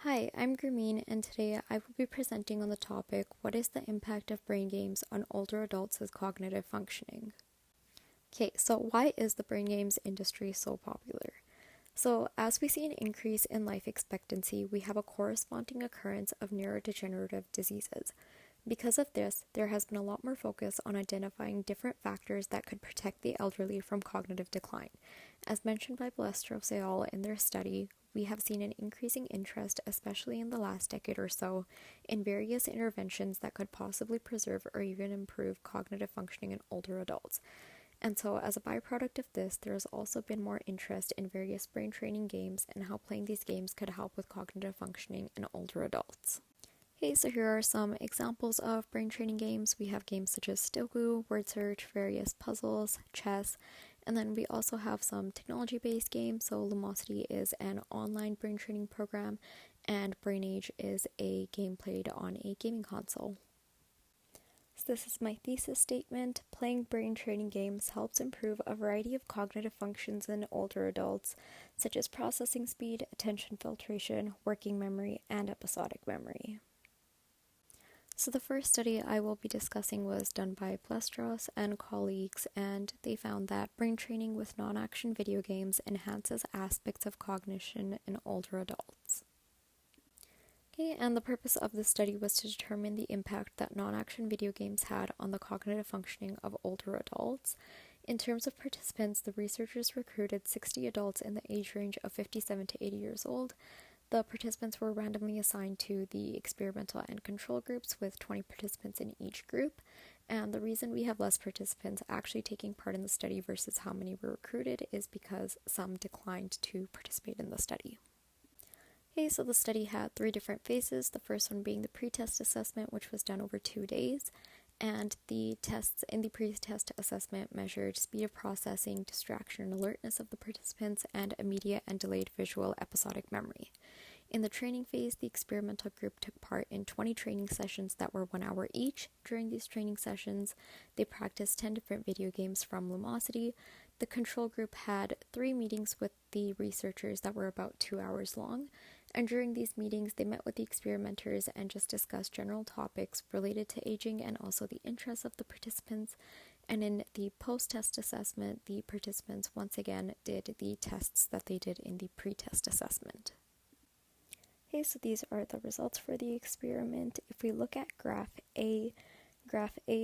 Hi, I'm Gurmeen, and today I will be presenting on the topic, what is the impact of brain games on older adults' cognitive functioning? Okay, so why is the brain games industry so popular? So, as we see an increase in life expectancy, we have a corresponding occurrence of neurodegenerative diseases. Because of this, there has been a lot more focus on identifying different factors that could protect the elderly from cognitive decline. As mentioned by Balestros et al. In their study, we have seen an increasing interest, especially in the last decade or so, in various interventions that could possibly preserve or even improve cognitive functioning in older adults. And so, as a byproduct of this, there has also been more interest in various brain training games and how playing these games could help with cognitive functioning in older adults. Okay, so here are some examples of brain training games. We have games such as Sudoku, word search, various puzzles, chess, and then we also have some technology-based games. So Lumosity is an online brain training program, and BrainAge is a game played on a gaming console. So this is my thesis statement. Playing brain training games helps improve a variety of cognitive functions in older adults, such as processing speed, attention filtration, working memory, and episodic memory. So the first study I will be discussing was done by Balestros and colleagues, and they found that brain training with non-action video games enhances aspects of cognition in older adults. Okay, and the purpose of this study was to determine the impact that non-action video games had on the cognitive functioning of older adults. In terms of participants, the researchers recruited 60 adults in the age range of 57 to 80 years old. The participants were randomly assigned to the experimental and control groups with 20 participants in each group, and the reason we have less participants actually taking part in the study versus how many were recruited is because some declined to participate in the study. Okay, so the study had 3 different phases, the first one being the pre-test assessment, which was done over 2 days, and the tests in the pre-test assessment measured speed of processing, distraction and alertness of the participants, and immediate and delayed visual episodic memory. In the training phase, the experimental group took part in 20 training sessions that were 1 hour each. During these training sessions, they practiced 10 different video games from Lumosity. The control group had 3 meetings with the researchers that were about 2 hours long, and during these meetings, they met with the experimenters and just discussed general topics related to aging and also the interests of the participants. And in the post-test assessment, the participants once again did the tests that they did in the pre-test assessment. Okay, so these are the results for the experiment. If we look at graph A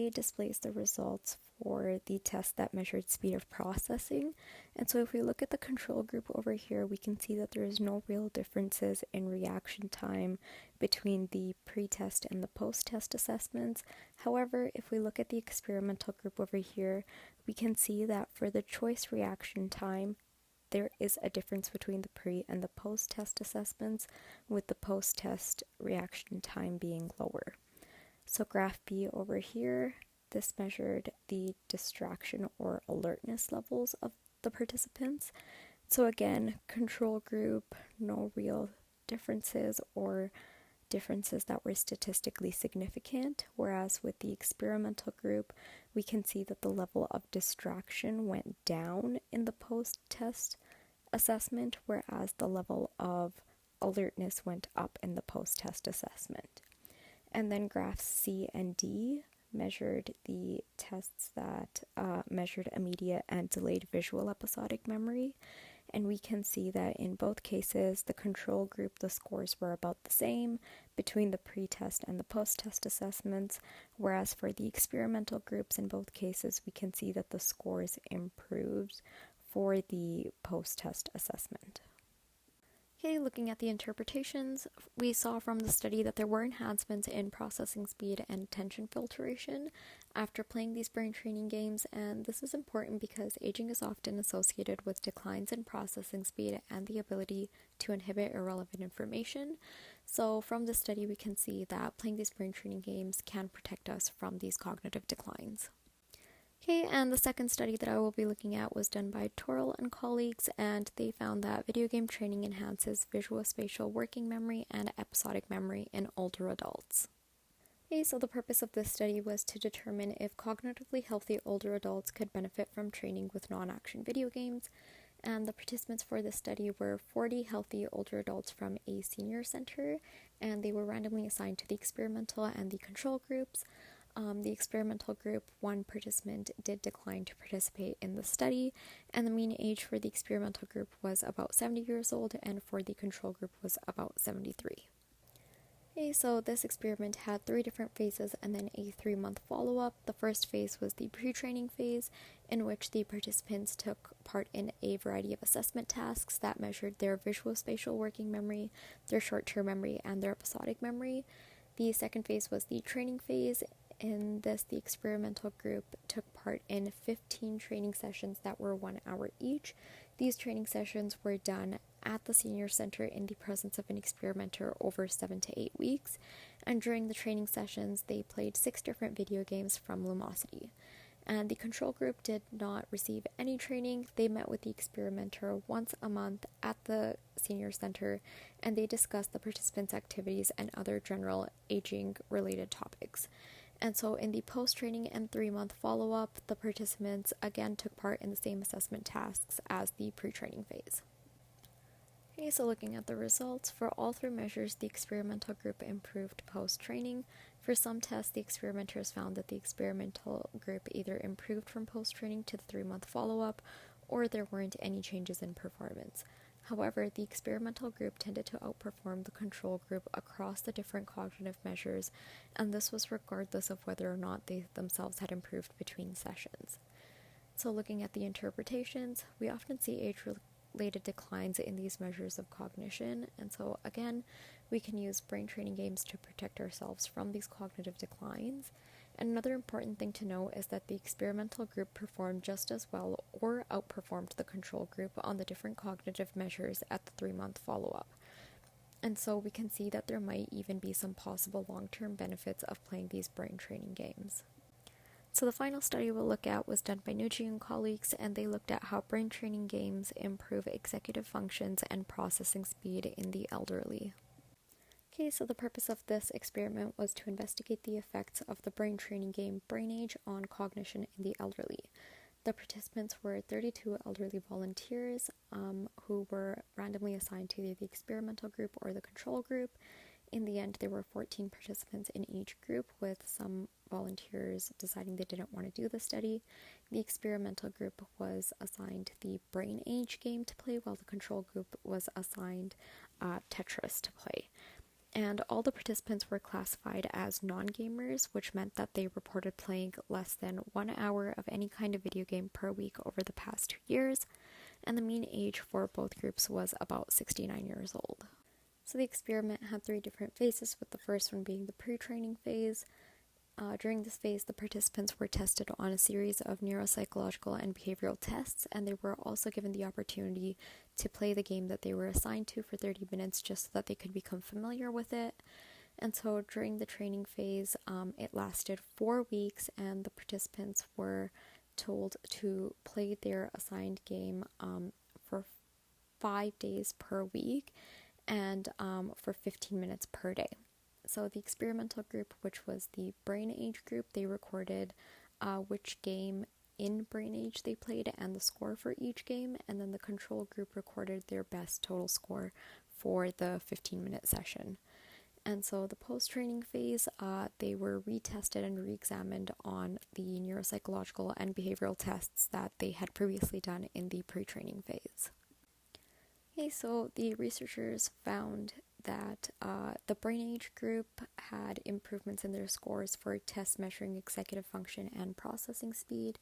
displays the results for the test that measured speed of processing. And so if we look at the control group over here, we can see that there is no real differences in reaction time between the pre-test and the post-test assessments. However, if we look at the experimental group over here, we can see that for the choice reaction time, there is a difference between the pre and the post-test assessments, with the post-test reaction time being lower. So graph B over here, this measured the distraction or alertness levels of the participants. So again, control group, no real differences or differences that were statistically significant, whereas with the experimental group, we can see that the level of distraction went down in the post-test assessment, whereas the level of alertness went up in the post-test assessment. And then graphs C and D measured the tests that measured immediate and delayed visual episodic memory. And we can see that in both cases, the control group, the scores were about the same between the pre-test and the post-test assessments, whereas for the experimental groups in both cases, we can see that the scores improved for the post-test assessment. Okay, looking at the interpretations, we saw from the study that there were enhancements in processing speed and attention filtration after playing these brain training games, and this is important because aging is often associated with declines in processing speed and the ability to inhibit irrelevant information. So from this study, we can see that playing these brain training games can protect us from these cognitive declines. Okay, and the second study that I will be looking at was done by Torrell and colleagues, and they found that video game training enhances visual-spatial working memory and episodic memory in older adults. Okay, so the purpose of this study was to determine if cognitively healthy older adults could benefit from training with non-action video games, And the participants for this study were 40 healthy older adults from a senior center, and they were randomly assigned to the experimental and the control groups. The experimental group, one participant did decline to participate in the study, and the mean age for the experimental group was about 70 years old, and for the control group was about 73. Okay, so this experiment had 3 different phases and then a 3-month follow-up. The first phase was the pre-training phase, in which the participants took part in a variety of assessment tasks that measured their visual-spatial working memory, their short-term memory, and their episodic memory. The second phase was the training phase. In this, the experimental group took part in 15 training sessions that were 1 hour each. These training sessions were done at the senior center in the presence of an experimenter over 7 to 8 weeks, and during the training sessions they played 6 different video games from Lumosity. And the control group did not receive any training. They met with the experimenter once a month at the senior center, and they discussed the participants' activities and other general aging related topics. And so in the post-training and 3-month follow-up, the participants again took part in the same assessment tasks as the pre-training phase. Okay, so looking at the results, for all 3 measures, the experimental group improved post-training. For some tests, the experimenters found that the experimental group either improved from post-training to the 3-month follow-up, or there weren't any changes in performance. However, the experimental group tended to outperform the control group across the different cognitive measures, and this was regardless of whether or not they themselves had improved between sessions. So looking at the interpretations, we often see age-related declines in these measures of cognition, and so again, we can use brain training games to protect ourselves from these cognitive declines. And another important thing to note is that the experimental group performed just as well or outperformed the control group on the different cognitive measures at the 3-month follow-up. And so we can see that there might even be some possible long-term benefits of playing these brain training games. So the final study we'll look at was done by Nucci and colleagues, and they looked at how brain training games improve executive functions and processing speed in the elderly. Okay, so the purpose of this experiment was to investigate the effects of the brain training game Brain Age on cognition in the elderly. The participants were 32 elderly volunteers who were randomly assigned to either the experimental group or the control group. In the end, there were 14 participants in each group, with some volunteers deciding they didn't want to do the study. The experimental group was assigned the Brain Age game to play, while the control group was assigned Tetris to play. And all the participants were classified as non-gamers, which meant that they reported playing less than 1 hour of any kind of video game per week over the past 2 years, and the mean age for both groups was about 69 years old. So the experiment had 3 different phases, with the first one being the pre-training phase. During this phase, the participants were tested on a series of neuropsychological and behavioral tests, and they were also given the opportunity to play the game that they were assigned to for 30 minutes just so that they could become familiar with it. And so during the training phase, it lasted 4 weeks, and the participants were told to play their assigned game for 5 days per week and for 15 minutes per day. So the experimental group, which was the Brain Age group, they recorded which game in Brain Age they played and the score for each game, and then the control group recorded their best total score for the 15-minute session. And so the post-training phase, they were retested and re-examined on the neuropsychological and behavioral tests that they had previously done in the pre-training phase. Okay, so the researchers found that the Brain Age group had improvements in their scores for tests measuring executive function and processing speed.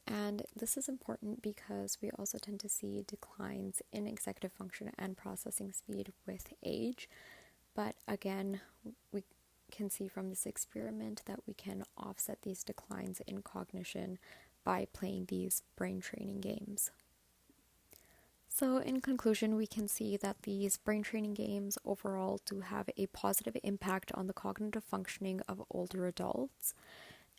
And this is important because we also tend to see declines in executive function and processing speed with age. But again, we can see from this experiment that we can offset these declines in cognition by playing these brain training games. So in conclusion, we can see that these brain training games overall do have a positive impact on the cognitive functioning of older adults.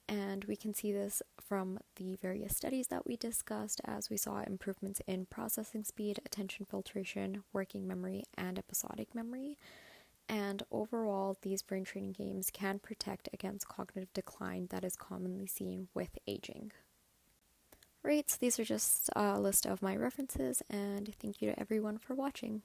And we can see this from the various studies that we discussed, as we saw improvements in processing speed, attention filtration, working memory, and episodic memory. And overall, these brain training games can protect against cognitive decline that is commonly seen with aging. Right, so these are just a list of my references, and thank you to everyone for watching.